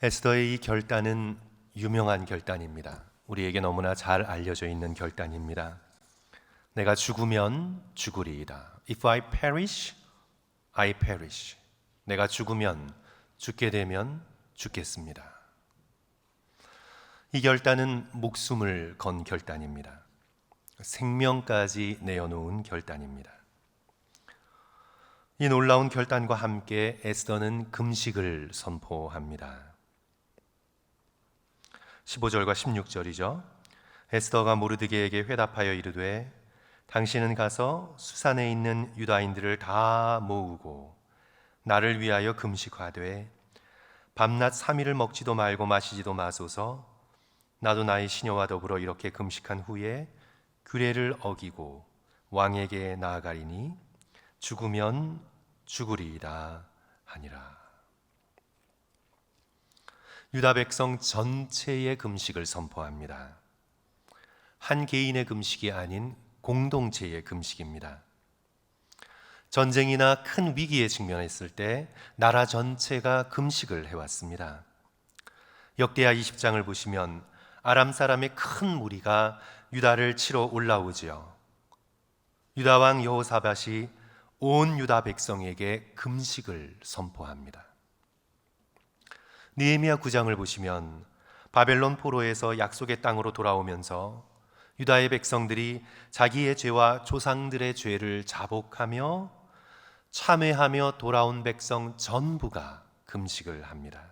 에스더의 이 결단은 유명한 결단입니다. 우리에게 너무나 잘 알려져 있는 결단입니다. 내가 죽으면 죽으리이다. If I perish, I perish. 내가 죽으면 죽게 되면 죽겠습니다. 이 결단은 목숨을 건 결단입니다. 생명까지 내어놓은 결단입니다. 이 놀라운 결단과 함께 에스더는 금식을 선포합니다. 15절과 16절이죠. 에스더가 모르드게에게 회답하여 이르되 당신은 가서 수산에 있는 유다인들을 다 모으고 나를 위하여 금식하되 밤낮 3일을 먹지도 말고 마시지도 마소서. 나도 나의 시녀와 더불어 이렇게 금식한 후에 규례를 어기고 왕에게 나아가리니 죽으면 죽으리이다 하니라. 유다 백성 전체의 금식을 선포합니다. 한 개인의 금식이 아닌 공동체의 금식입니다. 전쟁이나 큰 위기에 직면했을 때 나라 전체가 금식을 해왔습니다. 역대하 20장을 보시면 아람 사람의 큰 무리가 유다를 치러 올라오지요. 유다 왕 여호사밧이 온 유다 백성에게 금식을 선포합니다. 느헤미야 9장을 보시면 바벨론 포로에서 약속의 땅으로 돌아오면서 유다의 백성들이 자기의 죄와 조상들의 죄를 자복하며 참회하며 돌아온 백성 전부가 금식을 합니다.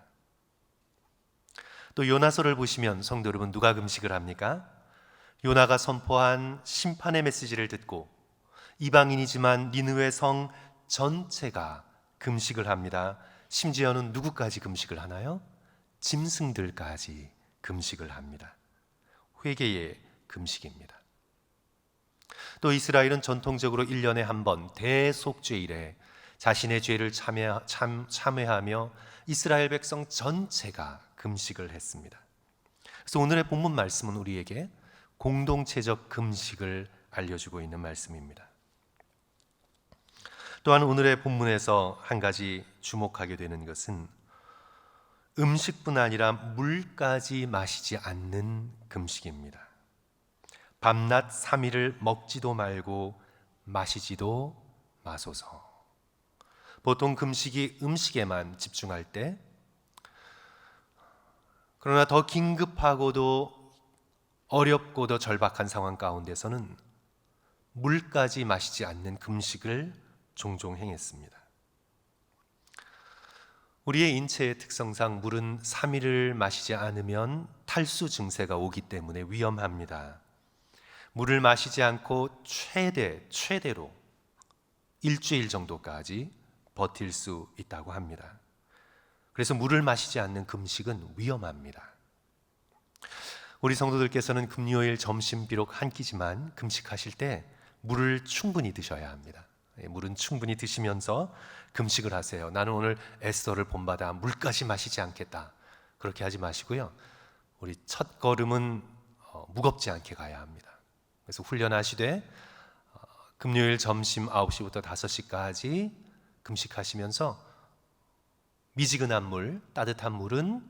또 요나서를 보시면 성도 여러분, 누가 금식을 합니까? 요나가 선포한 심판의 메시지를 듣고 이방인이지만 니느웨 성 전체가 금식을 합니다. 심지어는 누구까지 금식을 하나요? 짐승들까지 금식을 합니다. 회개의 금식입니다. 또 이스라엘은 전통적으로 1년에 한 번 대속죄일에 자신의 죄를 참회하며 이스라엘 백성 전체가 금식을 했습니다. 그래서 오늘의 본문 말씀은 우리에게 공동체적 금식을 알려주고 있는 말씀입니다. 또한 오늘의 본문에서 한 가지 주목하게 되는 것은 음식뿐 아니라 물까지 마시지 않는 금식입니다. 밤낮 3일을 먹지도 말고 마시지도 마소서. 보통 금식이 음식에만 집중할 때, 그러나 더 긴급하고도 어렵고도 절박한 상황 가운데서는 물까지 마시지 않는 금식을 종종 행했습니다. 우리의 인체의 특성상 물은 3일을 마시지 않으면 탈수 증세가 오기 때문에 위험합니다. 물을 마시지 않고 최대로 일주일 정도까지 버틸 수 있다고 합니다. 그래서 물을 마시지 않는 금식은 위험합니다. 우리 성도들께서는 금요일 점심 비록 한 끼지만 금식하실 때 물을 충분히 드셔야 합니다. 물은 충분히 드시면서 금식을 하세요. 나는 오늘 에스더를 본받아 물까지 마시지 않겠다. 그렇게 하지 마시고요. 우리 첫 걸음은 무겁지 않게 가야 합니다. 그래서 훈련하시되 금요일 점심 9시부터 5시까지 금식하시면서 미지근한 물, 따뜻한 물은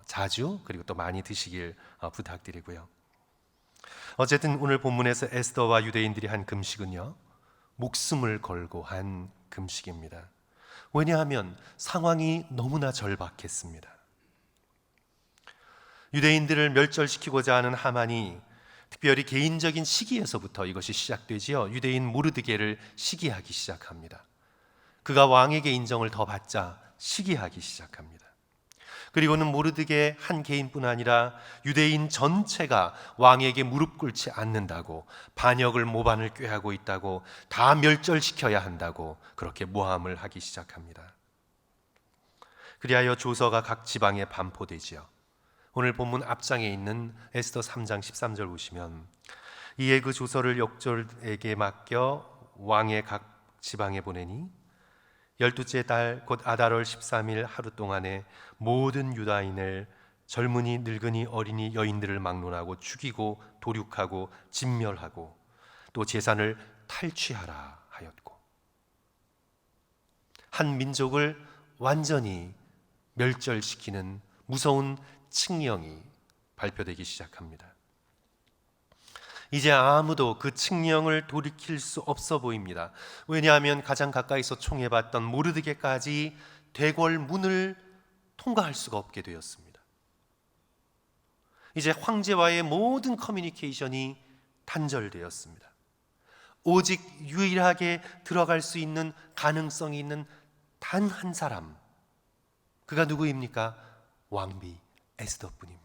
자주 그리고 또 많이 드시길 부탁드리고요. 어쨌든 오늘 본문에서 에스더와 유대인들이 한 금식은요, 목숨을 걸고 한 금식입니다. 왜냐하면 상황이 너무나 절박했습니다. 유대인들을 멸절시키고자 하는 하만이 특별히 개인적인 시기에서부터 이것이 시작되지요. 유대인 모르드게를 시기하기 시작합니다. 그가 왕에게 인정을 더 받자 시기하기 시작합니다. 그리고는 모르드게 한 개인뿐 아니라 유대인 전체가 왕에게 무릎 꿇지 않는다고, 반역을 모반을 꾀하고 있다고, 다 멸절시켜야 한다고 그렇게 모함을 하기 시작합니다. 그리하여 조서가 각 지방에 반포되지요. 오늘 본문 앞장에 있는 에스더 3장 13절 보시면 이에 그 조서를 역졸에게 맡겨 왕의 각 지방에 보내니 12째 달 곧 아달월 13일 하루 동안에 모든 유다인을 젊은이 늙은이 어린이 여인들을 막론하고 죽이고 도륙하고 진멸하고 또 재산을 탈취하라 하였고, 한 민족을 완전히 멸절시키는 무서운 칙령이 발표되기 시작합니다. 이제 아무도 그 칙령을 돌이킬 수 없어 보입니다. 왜냐하면 가장 가까이서 총애받던 모르드게까지 대궐 문을 통과할 수가 없게 되었습니다. 이제 황제와의 모든 커뮤니케이션이 단절되었습니다. 오직 유일하게 들어갈 수 있는 가능성이 있는 단 한 사람, 그가 누구입니까? 왕비 에스더뿐입니다.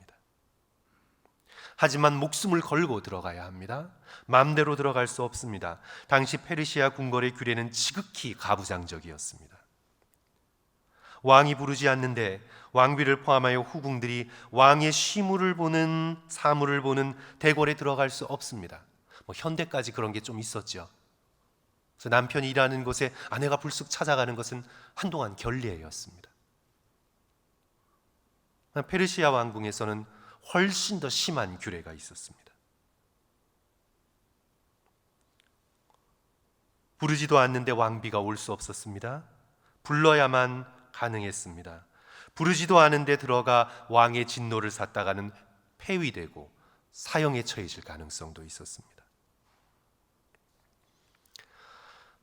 하지만 목숨을 걸고 들어가야 합니다. 마음대로 들어갈 수 없습니다. 당시 페르시아 궁궐의 규례는 지극히 가부장적이었습니다. 왕이 부르지 않는데 왕비를 포함하여 후궁들이 왕의 시무를 보는, 사무를 보는 대궐에 들어갈 수 없습니다. 현대까지 그런 게 좀 있었죠. 그래서 남편이 일하는 곳에 아내가 불쑥 찾아가는 것은 한동안 결례였습니다. 페르시아 왕궁에서는 훨씬 더 심한 규례가 있었습니다. 부르지도 않는데 왕비가 올 수 없었습니다. 불러야만 가능했습니다. 부르지도 않은데 들어가 왕의 진노를 샀다가는 폐위되고 사형에 처해질 가능성도 있었습니다.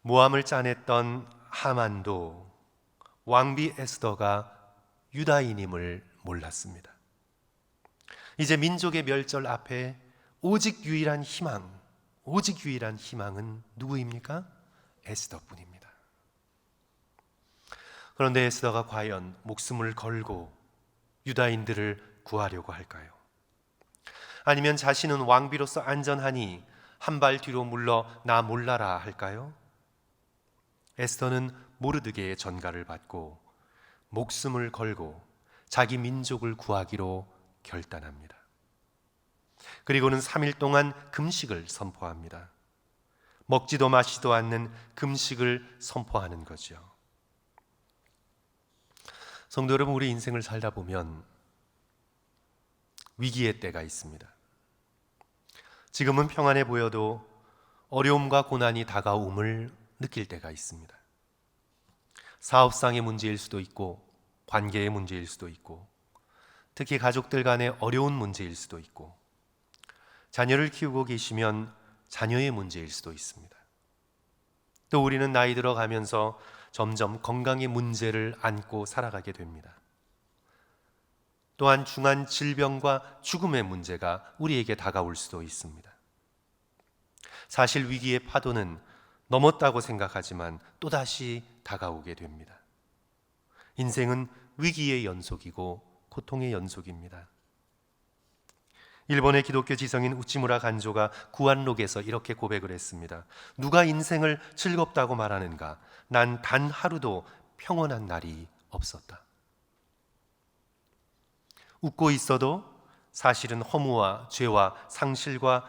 모함을 짜냈던 하만도 왕비 에스더가 유다인임을 몰랐습니다. 이제 민족의 멸절 앞에 오직 유일한 희망은 누구입니까? 에스더뿐입니다. 그런데 에스더가 과연 목숨을 걸고 유다인들을 구하려고 할까요? 아니면 자신은 왕비로서 안전하니 한 발 뒤로 물러 나 몰라라 할까요? 에스더는 모르드게의 전가를 받고 목숨을 걸고 자기 민족을 구하기로 결단합니다. 그리고는 3일 동안 금식을 선포합니다. 먹지도 마시지도 않는 금식을 선포하는 거죠. 성도 여러분, 우리 인생을 살다 보면 위기의 때가 있습니다. 지금은 평안해 보여도 어려움과 고난이 다가옴을 느낄 때가 있습니다. 사업상의 문제일 수도 있고 관계의 문제일 수도 있고 특히 가족들 간의 어려운 문제일 수도 있고 자녀를 키우고 계시면 자녀의 문제일 수도 있습니다. 또 우리는 나이 들어가면서 점점 건강의 문제를 안고 살아가게 됩니다. 또한 중한 질병과 죽음의 문제가 우리에게 다가올 수도 있습니다. 사실 위기의 파도는 넘었다고 생각하지만 또다시 다가오게 됩니다. 인생은 위기의 연속이고 고통의 연속입니다. 일본의 기독교 지성인 우치무라 간조가 구안록에서 이렇게 고백을 했습니다. 누가 인생을 즐겁다고 말하는가? 난 단 하루도 평온한 날이 없었다. 웃고 있어도 사실은 허무와 죄와 상실과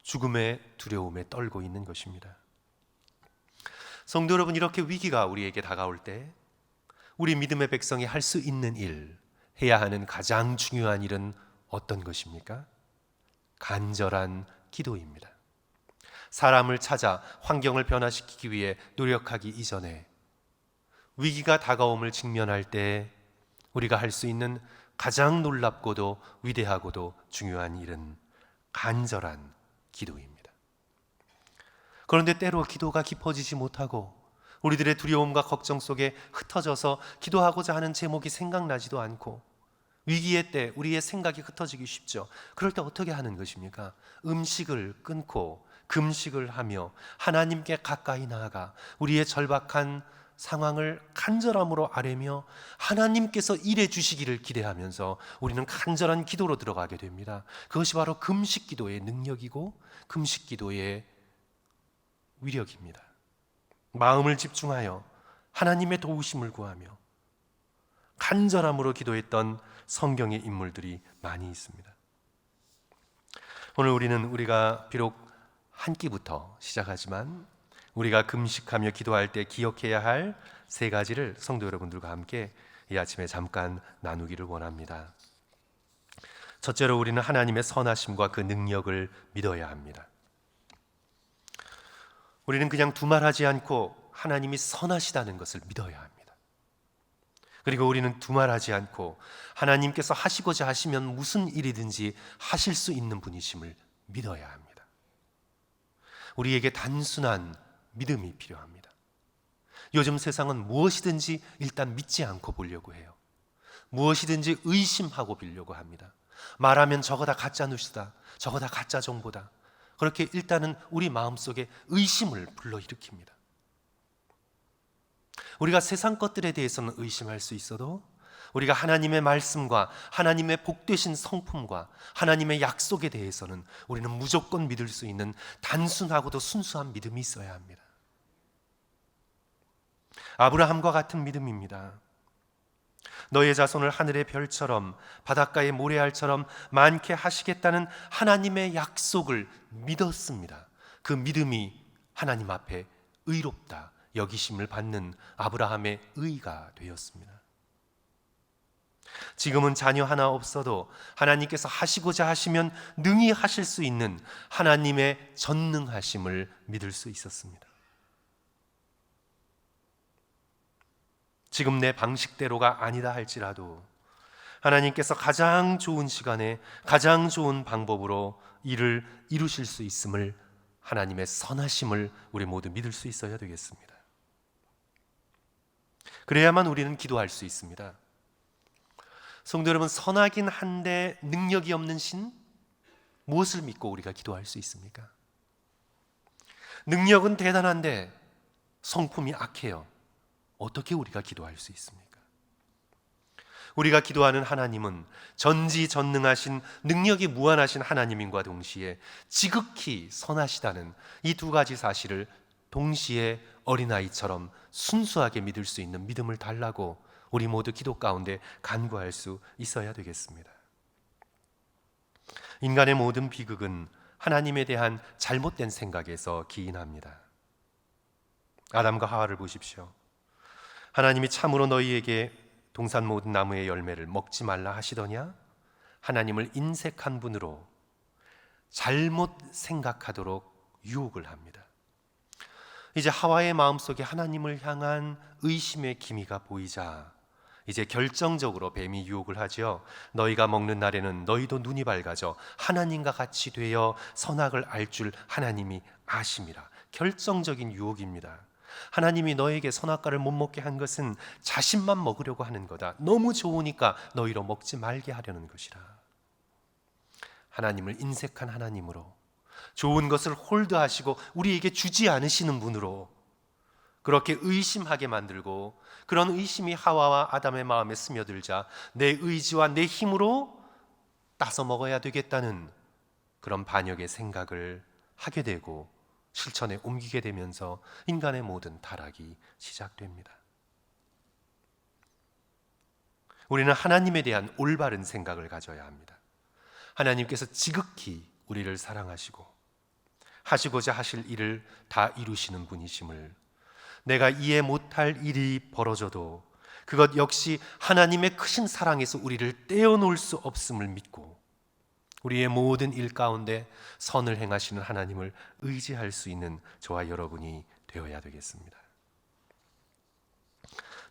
죽음의 두려움에 떨고 있는 것입니다. 성도 여러분, 이렇게 위기가 우리에게 다가올 때 우리 믿음의 백성이 할 수 있는 일, 해야 하는 가장 중요한 일은 어떤 것입니까? 간절한 기도입니다. 사람을 찾아 환경을 변화시키기 위해 노력하기 이전에 위기가 다가옴을 직면할 때 우리가 할 수 있는 가장 놀랍고도 위대하고도 중요한 일은 간절한 기도입니다. 그런데 때로 기도가 깊어지지 못하고 우리들의 두려움과 걱정 속에 흩어져서 기도하고자 하는 제목이 생각나지도 않고 위기의 때 우리의 생각이 흩어지기 쉽죠. 그럴 때 어떻게 하는 것입니까? 음식을 끊고 금식을 하며 하나님께 가까이 나아가 우리의 절박한 상황을 간절함으로 아뢰며 하나님께서 일해 주시기를 기대하면서 우리는 간절한 기도로 들어가게 됩니다. 그것이 바로 금식 기도의 능력이고 금식 기도의 위력입니다. 마음을 집중하여 하나님의 도우심을 구하며 간절함으로 기도했던 성경의 인물들이 많이 있습니다. 오늘 우리가 비록 한 끼부터 시작하지만 우리가 금식하며 기도할 때 기억해야 할 세 가지를 성도 여러분들과 함께 이 아침에 잠깐 나누기를 원합니다. 첫째로 우리는 하나님의 선하심과 그 능력을 믿어야 합니다. 우리는 그냥 두말하지 않고 하나님이 선하시다는 것을 믿어야 합니다. 그리고 우리는 두말하지 않고 하나님께서 하시고자 하시면 무슨 일이든지 하실 수 있는 분이심을 믿어야 합니다. 우리에게 단순한 믿음이 필요합니다. 요즘 세상은 무엇이든지 일단 믿지 않고 보려고 해요. 무엇이든지 의심하고 빌려고 합니다. 말하면 저거 다 가짜 뉴스다, 저거 다 가짜 정보다. 그렇게 일단은 우리 마음속에 의심을 불러일으킵니다. 우리가 세상 것들에 대해서는 의심할 수 있어도 우리가 하나님의 말씀과 하나님의 복되신 성품과 하나님의 약속에 대해서는 우리는 무조건 믿을 수 있는 단순하고도 순수한 믿음이 있어야 합니다. 아브라함과 같은 믿음입니다. 너의 자손을 하늘의 별처럼 바닷가의 모래알처럼 많게 하시겠다는 하나님의 약속을 믿었습니다. 그 믿음이 하나님 앞에 의롭다 여기심을 받는 아브라함의 의가 되었습니다. 지금은 자녀 하나 없어도 하나님께서 하시고자 하시면 능히 하실 수 있는 하나님의 전능하심을 믿을 수 있었습니다. 지금 내 방식대로가 아니다 할지라도 하나님께서 가장 좋은 시간에 가장 좋은 방법으로 일을 이루실 수 있음을, 하나님의 선하심을 우리 모두 믿을 수 있어야 되겠습니다. 그래야만 우리는 기도할 수 있습니다. 성도 여러분, 선하긴 한데 능력이 없는 신, 무엇을 믿고 우리가 기도할 수 있습니까? 능력은 대단한데 성품이 악해요. 어떻게 우리가 기도할 수 있습니까? 우리가 기도하는 하나님은 전지전능하신 능력이 무한하신 하나님인과 동시에 지극히 선하시다는 이 두 가지 사실을 동시에 어린아이처럼 순수하게 믿을 수 있는 믿음을 달라고 우리 모두 기도 가운데 간구할 수 있어야 되겠습니다. 인간의 모든 비극은 하나님에 대한 잘못된 생각에서 기인합니다. 아담과 하와를 보십시오. 하나님이 참으로 너희에게 동산 모든 나무의 열매를 먹지 말라 하시더냐? 하나님을 인색한 분으로 잘못 생각하도록 유혹을 합니다. 이제 하와의 마음속에 하나님을 향한 의심의 기미가 보이자 이제 결정적으로 뱀이 유혹을 하지요. 너희가 먹는 날에는 너희도 눈이 밝아져 하나님과 같이 되어 선악을 알 줄 하나님이 아심이라. 결정적인 유혹입니다. 하나님이 너에게 선악과를 못 먹게 한 것은 자신만 먹으려고 하는 거다. 너무 좋으니까 너희로 먹지 말게 하려는 것이라. 하나님을 인색한 하나님으로, 좋은 것을 홀드하시고 우리에게 주지 않으시는 분으로 그렇게 의심하게 만들고, 그런 의심이 하와와 아담의 마음에 스며들자 내 의지와 내 힘으로 따서 먹어야 되겠다는 그런 반역의 생각을 하게 되고 실천에 옮기게 되면서 인간의 모든 타락이 시작됩니다. 우리는 하나님에 대한 올바른 생각을 가져야 합니다. 하나님께서 지극히 우리를 사랑하시고 하시고자 하실 일을 다 이루시는 분이심을, 내가 이해 못할 일이 벌어져도 그것 역시 하나님의 크신 사랑에서 우리를 떼어놓을 수 없음을 믿고 우리의 모든 일 가운데 선을 행하시는 하나님을 의지할 수 있는 저와 여러분이 되어야 되겠습니다.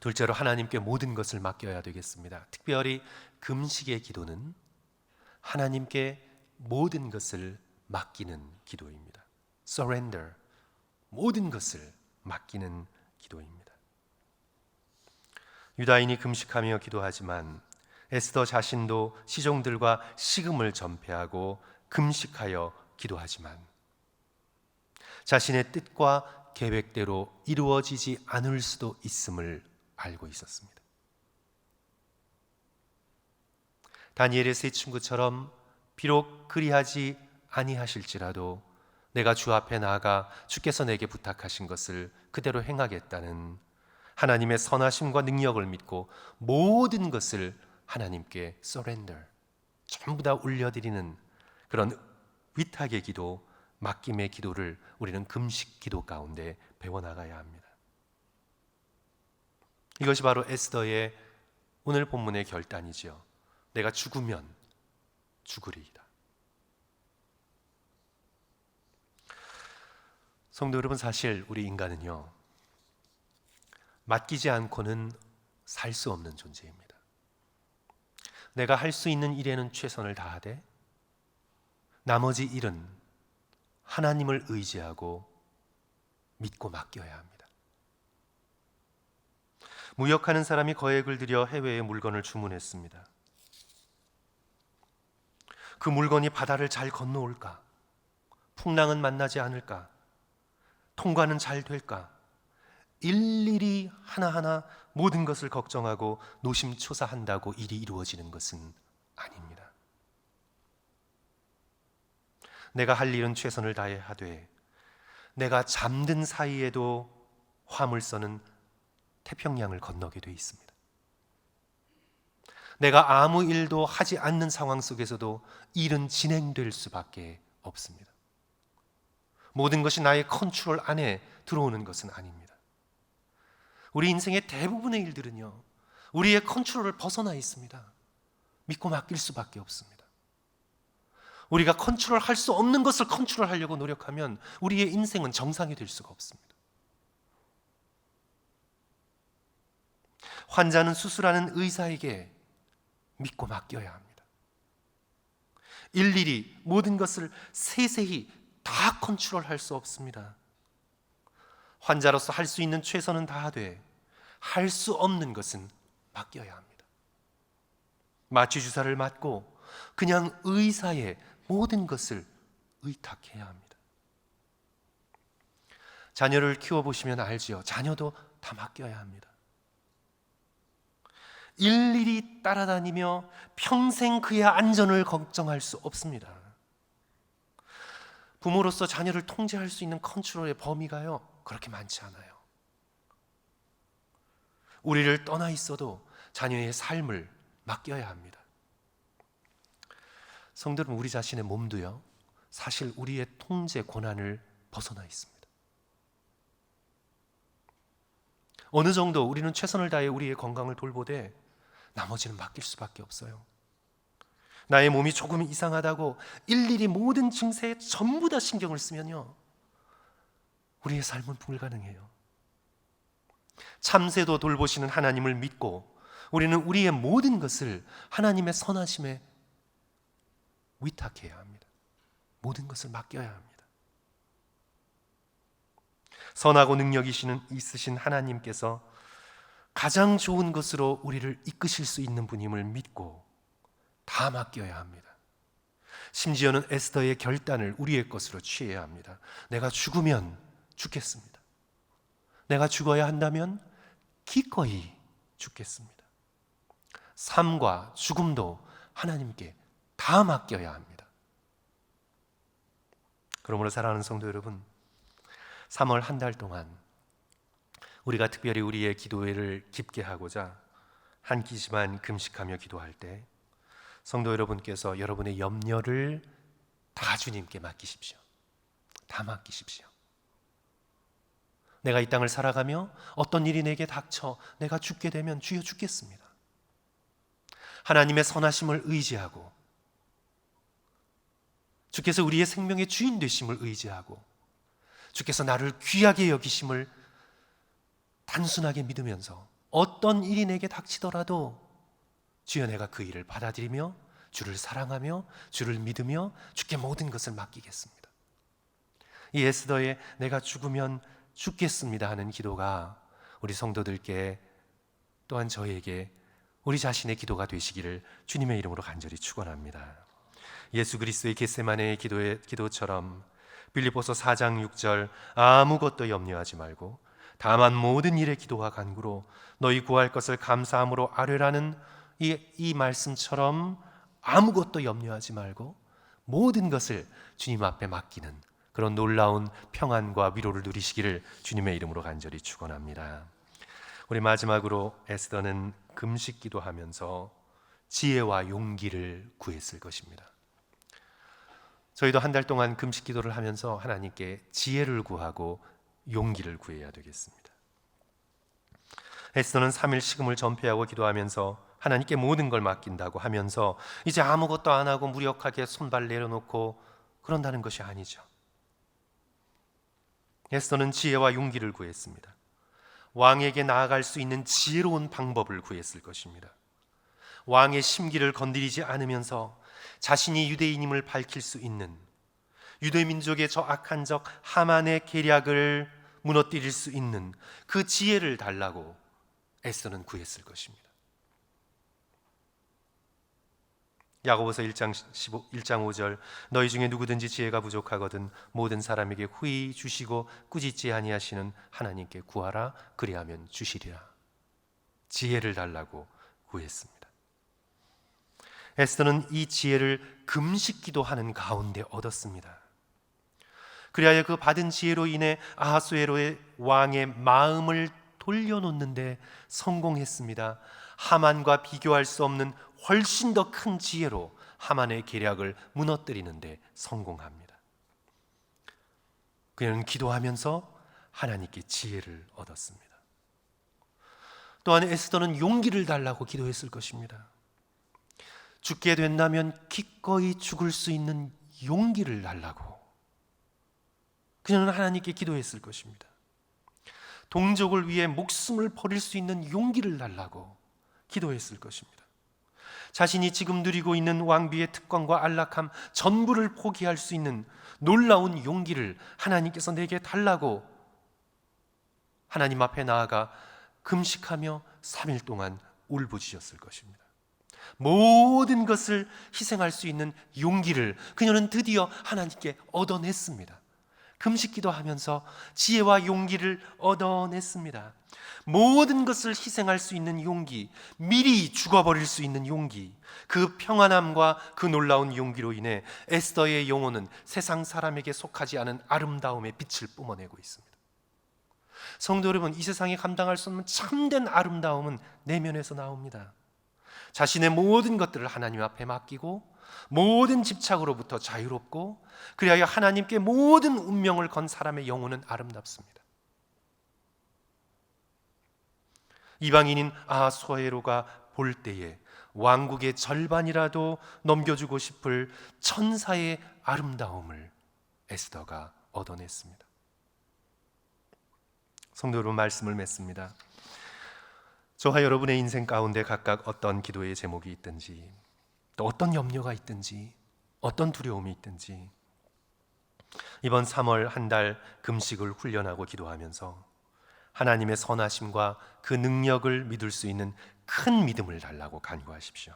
둘째로 하나님께 모든 것을 맡겨야 되겠습니다. 특별히 금식의 기도는 하나님께 모든 것을 맡기는 기도입니다. Surrender, 모든 것을 맡기는 기도입니다. 유다인이 금식하며 기도하지만 에스더 자신도 시종들과 식음을 전폐하고 금식하여 기도하지만 자신의 뜻과 계획대로 이루어지지 않을 수도 있음을 알고 있었습니다. 다니엘의 세 친구처럼 비록 그리하지 아니하실지라도 내가 주 앞에 나아가 주께서 내게 부탁하신 것을 그대로 행하겠다는 하나님의 선하심과 능력을 믿고 모든 것을 하나님께 surrender, 전부 다 올려드리는 그런 위탁의 기도, 맡김의 기도를 우리는 금식 기도 가운데 배워나가야 합니다. 이것이 바로 에스더의 오늘 본문의 결단이지요. 내가 죽으면 죽으리이다. 성도 여러분, 사실 우리 인간은요, 맡기지 않고는 살 수 없는 존재입니다. 내가 할 수 있는 일에는 최선을 다하되 나머지 일은 하나님을 의지하고 믿고 맡겨야 합니다. 무역하는 사람이 거액을 들여 해외에 물건을 주문했습니다. 그 물건이 바다를 잘 건너올까? 풍랑은 만나지 않을까? 통과는 잘 될까? 일일이 하나하나 모든 것을 걱정하고 노심초사한다고 일이 이루어지는 것은 아닙니다. 내가 할 일은 최선을 다해 하되 내가 잠든 사이에도 화물선은 태평양을 건너게 돼 있습니다. 내가 아무 일도 하지 않는 상황 속에서도 일은 진행될 수밖에 없습니다. 모든 것이 나의 컨트롤 안에 들어오는 것은 아닙니다. 우리 인생의 대부분의 일들은요, 우리의 컨트롤을 벗어나 있습니다. 믿고 맡길 수밖에 없습니다. 우리가 컨트롤할 수 없는 것을 컨트롤하려고 노력하면 우리의 인생은 정상이 될 수가 없습니다. 환자는 수술하는 의사에게 믿고 맡겨야 합니다. 일일이 모든 것을 세세히 다 컨트롤할 수 없습니다. 환자로서 할 수 있는 최선은 다하되 할 수 없는 것은 맡겨야 합니다. 마취 주사를 맞고 그냥 의사의 모든 것을 의탁해야 합니다. 자녀를 키워보시면 알지요. 자녀도 다 맡겨야 합니다. 일일이 따라다니며 평생 그의 안전을 걱정할 수 없습니다. 부모로서 자녀를 통제할 수 있는 컨트롤의 범위가요, 그렇게 많지 않아요. 우리를 떠나 있어도 자녀의 삶을 맡겨야 합니다. 성도 여러분, 우리 자신의 몸도요, 사실 우리의 통제 권한을 벗어나 있습니다. 어느 정도 우리는 최선을 다해 우리의 건강을 돌보되 나머지는 맡길 수밖에 없어요. 나의 몸이 조금 이상하다고 일일이 모든 증세에 전부 다 신경을 쓰면요, 우리의 삶은 불가능해요. 참새도 돌보시는 하나님을 믿고 우리는 우리의 모든 것을 하나님의 선하심에 위탁해야 합니다. 모든 것을 맡겨야 합니다. 선하고 능력 있으신 하나님께서 가장 좋은 것으로 우리를 이끄실 수 있는 분임을 믿고 다 맡겨야 합니다. 심지어는 에스더의 결단을 우리의 것으로 취해야 합니다. 내가 죽으면 죽겠습니다. 내가 죽어야 한다면 기꺼이 죽겠습니다. 삶과 죽음도 하나님께 다 맡겨야 합니다. 그러므로 사랑하는 성도 여러분, 3월 한 달 동안 우리가 특별히 우리의 기도회를 깊게 하고자 한 끼지만 금식하며 기도할 때 성도 여러분께서 여러분의 염려를 다 주님께 맡기십시오. 다 맡기십시오. 내가 이 땅을 살아가며 어떤 일이 내게 닥쳐 내가 죽게 되면 주여 죽겠습니다. 하나님의 선하심을 의지하고 주께서 우리의 생명의 주인 되심을 의지하고 주께서 나를 귀하게 여기심을 단순하게 믿으면서 어떤 일이 내게 닥치더라도 주여 내가 그 일을 받아들이며 주를 사랑하며 주를 믿으며 주께 모든 것을 맡기겠습니다. 이 에스더의 내가 죽으면 죽겠습니다 하는 기도가 우리 성도들께 또한 저에게 우리 자신의 기도가 되시기를 주님의 이름으로 간절히 축원합니다. 예수 그리스도의 겟세마네의 기도처럼 빌립보서 4장 6절 아무것도 염려하지 말고 다만 모든 일에 기도와 간구로 너희 구할 것을 감사함으로 아뢰라는 이 말씀처럼 아무것도 염려하지 말고 모든 것을 주님 앞에 맡기는 그런 놀라운 평안과 위로를 누리시기를 주님의 이름으로 간절히 축원합니다. 우리 마지막으로 에스더는 금식 기도하면서 지혜와 용기를 구했을 것입니다. 저희도 한 달 동안 금식 기도를 하면서 하나님께 지혜를 구하고 용기를 구해야 되겠습니다. 에스더는 3일 식음을 전폐하고 기도하면서 하나님께 모든 걸 맡긴다고 하면서 이제 아무것도 안 하고 무력하게 손발 내려놓고 그런다는 것이 아니죠. 에스더는 지혜와 용기를 구했습니다. 왕에게 나아갈 수 있는 지혜로운 방법을 구했을 것입니다. 왕의 심기를 건드리지 않으면서 자신이 유대인임을 밝힐 수 있는, 유대민족의 저 악한 적 하만의 계략을 무너뜨릴 수 있는 그 지혜를 달라고 에스더는 구했을 것입니다. 야고보서 1장 5절 너희 중에 누구든지 지혜가 부족하거든 모든 사람에게 후히 주시고 꾸짖지 아니하시는 하나님께 구하라 그리하면 주시리라. 지혜를 달라고 구했습니다. 에스더는 이 지혜를 금식 기도하는 가운데 얻었습니다. 그리하여 그 받은 지혜로 인해 아하수에로의 왕의 마음을 돌려놓는데 성공했습니다. 하만과 비교할 수 없는 훨씬 더 큰 지혜로 하만의 계략을 무너뜨리는데 성공합니다. 그는 기도하면서 하나님께 지혜를 얻었습니다. 또한 에스더는 용기를 달라고 기도했을 것입니다. 죽게 된다면 기꺼이 죽을 수 있는 용기를 달라고 그녀는 하나님께 기도했을 것입니다. 동족을 위해 목숨을 버릴 수 있는 용기를 달라고 기도했을 것입니다. 자신이 지금 누리고 있는 왕비의 특권과 안락함 전부를 포기할 수 있는 놀라운 용기를 하나님께서 내게 달라고 하나님 앞에 나아가 금식하며 3일 동안 울부짖었을 것입니다. 모든 것을 희생할 수 있는 용기를 그녀는 드디어 하나님께 얻어냈습니다. 금식기도 하면서 지혜와 용기를 얻어냈습니다. 모든 것을 희생할 수 있는 용기, 미리 죽어버릴 수 있는 용기, 그 평안함과 그 놀라운 용기로 인해 에스더의 영혼은 세상 사람에게 속하지 않은 아름다움의 빛을 뿜어내고 있습니다. 성도 여러분, 이 세상에 감당할 수 없는 참된 아름다움은 내면에서 나옵니다. 자신의 모든 것들을 하나님 앞에 맡기고 모든 집착으로부터 자유롭고 그리하여 하나님께 모든 운명을 건 사람의 영혼은 아름답습니다. 이방인인 아하수에로가 볼 때에 왕국의 절반이라도 넘겨주고 싶을 천사의 아름다움을 에스더가 얻어냈습니다. 성도 여러분, 말씀을 맺습니다. 저와 여러분의 인생 가운데 각각 어떤 기도의 제목이 있든지, 또 어떤 염려가 있든지, 어떤 두려움이 있든지 이번 3월 한 달 금식을 훈련하고 기도하면서 하나님의 선하심과 그 능력을 믿을 수 있는 큰 믿음을 달라고 간구하십시오.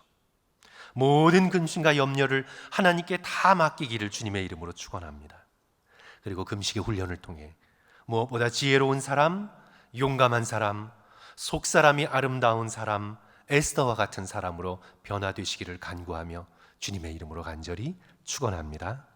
모든 근심과 염려를 하나님께 다 맡기기를 주님의 이름으로 축원합니다. 그리고 금식의 훈련을 통해 무엇보다 지혜로운 사람, 용감한 사람, 속사람이 아름다운 사람, 에스더와 같은 사람으로 변화되시기를 간구하며 주님의 이름으로 간절히 축원합니다.